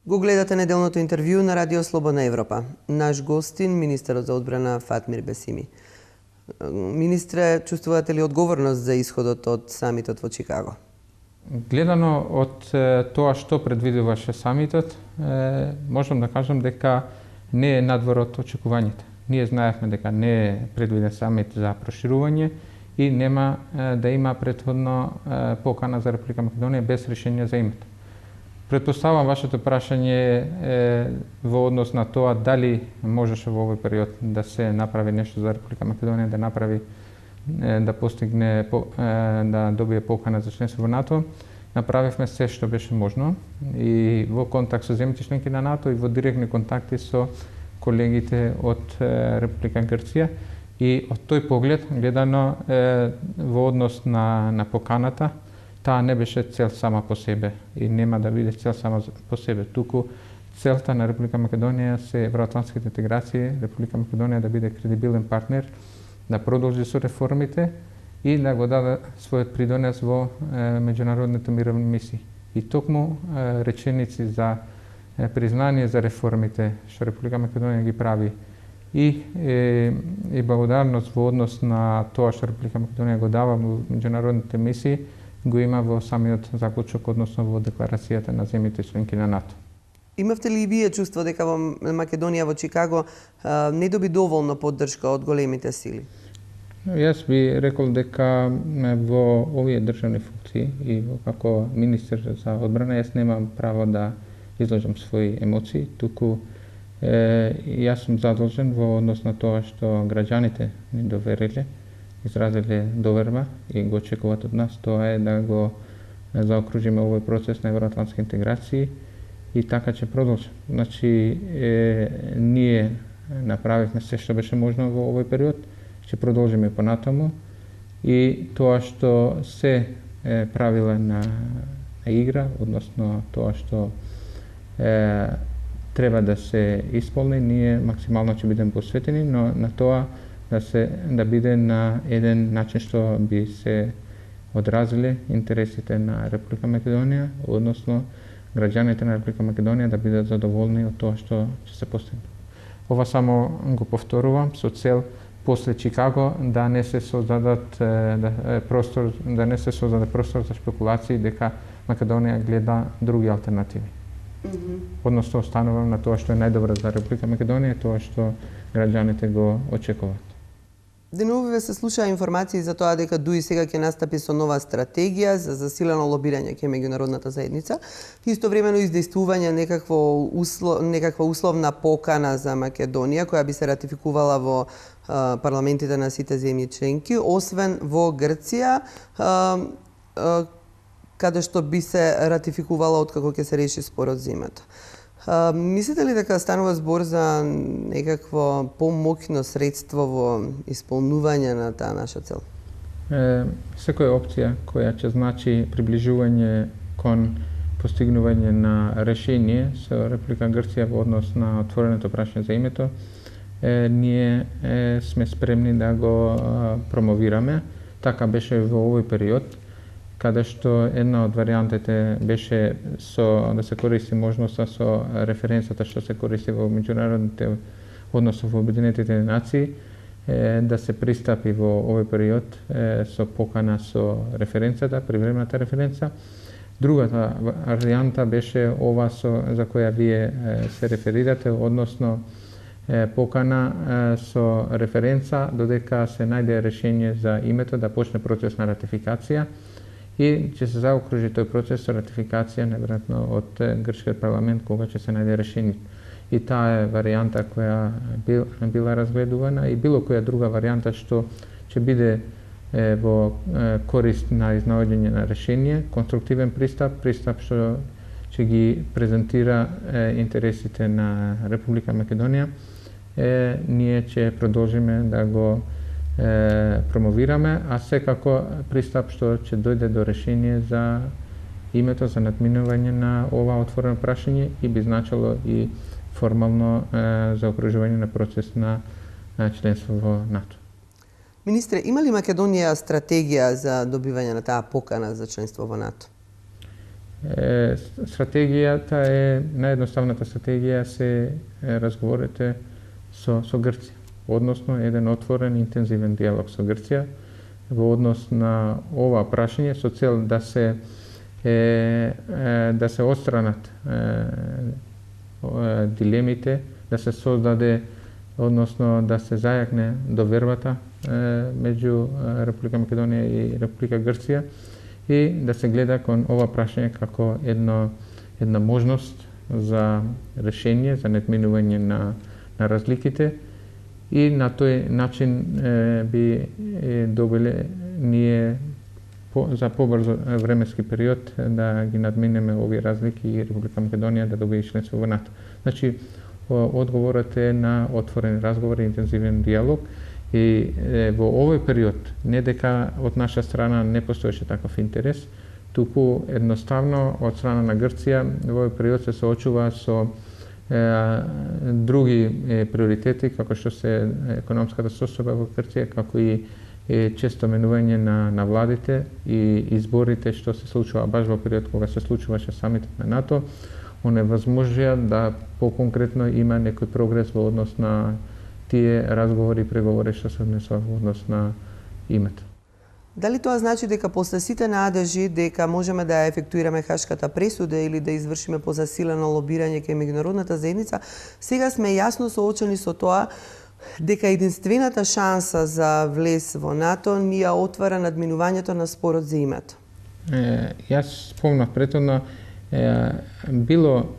Го гледате неделното интервју на Радио Слободна Европа. Наш гостин, министерот за одбрана Фатмир Бесими. Министре, чувствувате ли одговорност за исходот од самитот во Чикаго? Гледано од тоа што предвидуваше самитот, можам да кажам дека не е надвор од очекувањето. Ние знаевме дека не е предвиден самит за проширување и нема да има претходно покана за Република Македонија без решение за името. Предпоставам вашето прашање во однос на тоа дали можеше во овој период да се направи нешто за Република Македонија, да постигне, да добие покана за членство во НАТО. Направивме се што беше можно и во контакт со земјите членки на НАТО и во директни контакти со колегите од Република Грција. И од тој поглед, гледано во однос на поканата, таа не беше цел сама по себе и нема да биде цел сама по себе. Туку целта на Република Македонија се евроатлантските интеграции, Република Македонија да биде кредибилен партнер, да продолжи со реформите и да го даде својот придонес во меѓународните мировни мисии. И токму реченици за признание за реформите што Република Македонија ги прави и благодарност во однос на тоа што Република Македонија го дава во меѓународните мисии, го има во самиот заклучок, односно во декларацијата на земјите членки на НАТО. Имавте ли и вие чувство дека во Македонија во Чикаго не доби доволно поддршка од големите сили? Јас би рекол дека во овие државни функции и како министер за одбрана јас немам право да изложам своји емоции, туку јас сум задолжен во однос на тоа што граѓаните ни довериле, изразиле доверба и го очекуваат од нас, тоа е да го заокружиме овој процес на евроатлантски интеграции и така ќе продолжи. Значи, ние направивме се што беше можно во овој период, ќе продолжиме понатаму и тоа што се правила на игра, односно тоа што треба да се исполни, ние максимално ќе бидеме посветени, но на тоа да биде на еден начин што би се одразили интересите на Република Македонија, односно граѓаните на Република Македонија да бидат задоволни од тоа што ќе се постигне. Ова само го повторувам со цел после Чикаго да не се создаде простор за шпекулации дека Македонија гледа други алтернативи. Односно останувам на тоа што е најдобро за Република Македонија, тоа што граѓаните го очекуваат. Деновиве се слушаа информации за тоа дека ДУИ сега ќе настапи со нова стратегија за засилено лобирање кај меѓународната заедница, истовремено издействување некаква условна покана за Македонија која би се ратификувала во парламентите на сите земји членки, освен во Грција, каде што би се ратификувала откако ќе се реши спорот за името. Мислите ли дека станува збор за некакво помоќно средство во исполнување на таа наша цел? Секоја опција која ќе значи приближување кон постигнување на решение со Република Грција во однос на отвореното прашање за името, ние сме спремни да го промовираме. Така беше во овој период, каде што една од варијантите беше да се користи можноста со референцата што се користи во меѓународните, односно во Обединетите нации, да се пристапи во овој период со покана со референцата, привремената референца. Другата варијанта беше ова за која вие се реферирате, односно покана со референца додека се најде решение за името да почне процес на ратификација и ќе се заокружи тој процес со ратификација неверојатно од грчкиот парламент кога ќе се најде решение. И таа е варијанта која била разгледувана и било која друга варијанта што ќе биде во корист на изнаоѓање на решение, конструктивен пристап што ќе ги презентира интересите на Република Македонија, ние ќе продолжиме да го промовираме, а секако пристап што ќе дојде до решение за името, за надминување на ова отворено прашање и би значило и формално заокружување на процес на членство во НАТО. Министре, има ли Македонија стратегија за добивање на таа покана за членство во НАТО? Стратегијата е, наједноставната стратегија се разговорите со Грција, односно еден отворен интензивен диалог со Грција во однос на ова прашање со цел да се отстранат дилемите, да се создаде, односно да се зајакне довербата меѓу Република Македонија и Република Грција и да се гледа кон ова прашање како една можност за решение, за надминување на разликите и на тој начин би добиле ние за побрзо временски период да ги надминеме овие разлики и Република Македонија да добие членство во НАТО. Значи, одговорот е на отворени разговори, интензивен диалог и во овој период не дека од наша страна не постоеше таков интерес, туку едноставно од страна на Грција во овој период се соочува со други приоритети, како што се економската состојба во Грција, како и често менување на владите и изборите што се случува баш во период кога се случуваше самитот на НАТО, оневозможија да поконкретно има некој прогрес во однос на тие разговори и преговори што се однесува во однос на името. Дали тоа значи дека после сите надежи дека можеме да ја ефектуираме Хашката пресуда или да извршиме позасилено лобирање кај меѓународната заедница, сега сме јасно соочени со тоа дека единствената шанса за влез во НАТО ни ја отвара надминувањето на спорот за името? Јас спомнав претhodно било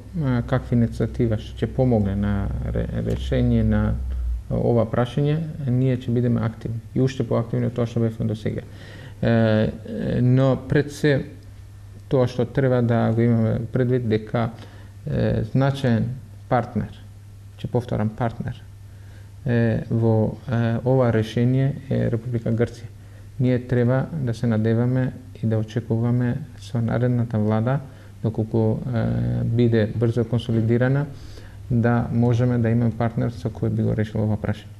каква иницијатива што ќе помогне на решение на ова прашање, ние ќе бидеме активни и уште поактивни од тоа што бевме до сега. Но пред се тоа што треба да го имаме предвид дека значаен партнер, ќе повторам партнер, во ова решение е Република Грција. Ние треба да се надеваме и да очекуваме со наредната влада, доколку биде брзо консолидирана, да можеме да имаме партнер со кој би го решил ова прашање.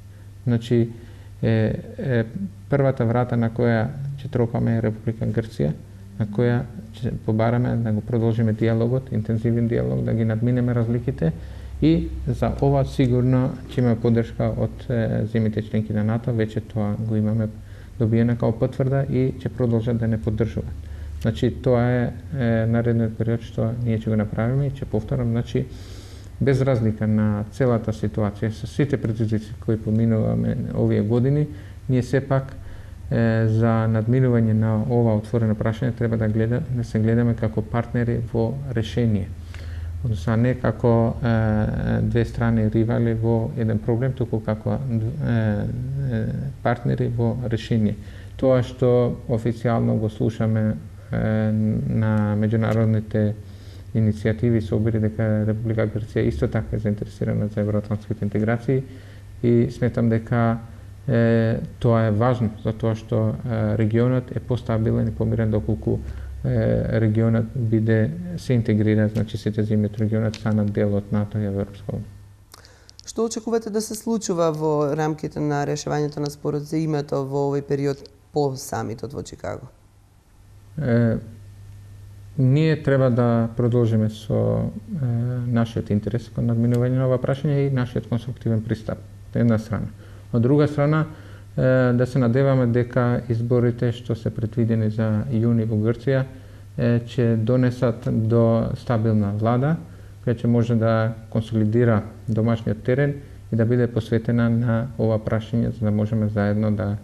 Значи, првата врата на која ќе тропаме е Република Грција, на која ќе побараме да го продолжиме диалогот, интензивен диалог, да ги надминеме разликите и за ова сигурно ќе имаме поддршка од земјите членки на НАТО, веќе тоа го имаме добиена као потврда и ќе продолжат да не поддржуваат. Значи, тоа е наредниот период што ние ќе го направиме и ќе повторам, значи, без разлика на целата ситуација, со сите предизвици кои поминуваме овие години, ние сепак за надминување на ова отворено прашање треба да се гледаме како партнери во решение. Односно, не како две страни ривали во еден проблем, туку како партнери во решение. Тоа што официјално го слушаме на меѓународните иницијативи се обири дека Република Грција исто така е заинтересирана за евроатлантските интеграции и сметам дека тоа е важно, затоа што регионот е постабилен и помирен доколку регионот се интегрира, значи сите земји од регионот станат дел од НАТО и Европска унија. Што очекувате да се случува во рамките на решавањето на спорот за името во овој период по самитот во Чикаго? Ние треба да продолжиме со нашиот интерес кон надминување на ова прашање и нашиот конструктивен пристап, од една страна. Од друга страна, да се надеваме дека изборите што се предвидени за јуни во Грција ќе донесат до стабилна влада, која ќе може да консолидира домашниот терен и да биде посветена на ова прашање, за да можеме заедно да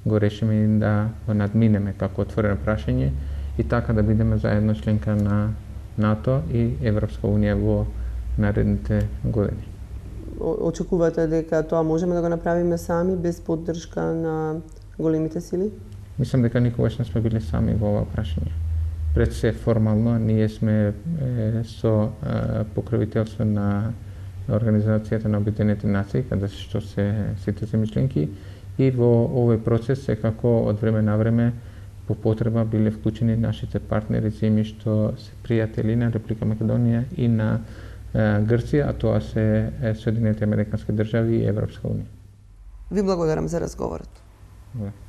го решиме и да го надминеме како отворено прашање и така да бидеме заедно членка на НАТО и Европска унија во наредните години. Очекувате дека тоа можеме да го направиме сами без поддршка на големите сили? Мислам дека никогаш не сме били сами во ова прашање. Пред се формално ние сме со покровителство на Организацијата на Обединетите нации, каде што се сите земји членки и во овој процес секако од време на време по потреба биле вклучени нашите партнери земји што се пријатели на Република Македонија и на Грција, а тоа се Соединените Американски држави и Европска унија. Ви благодарам за разговорот.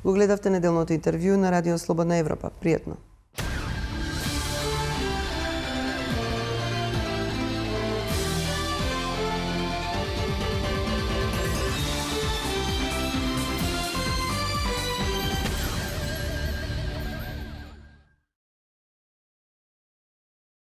Го гледавте неделното интервју на Радио Слободна Европа. Пријатно.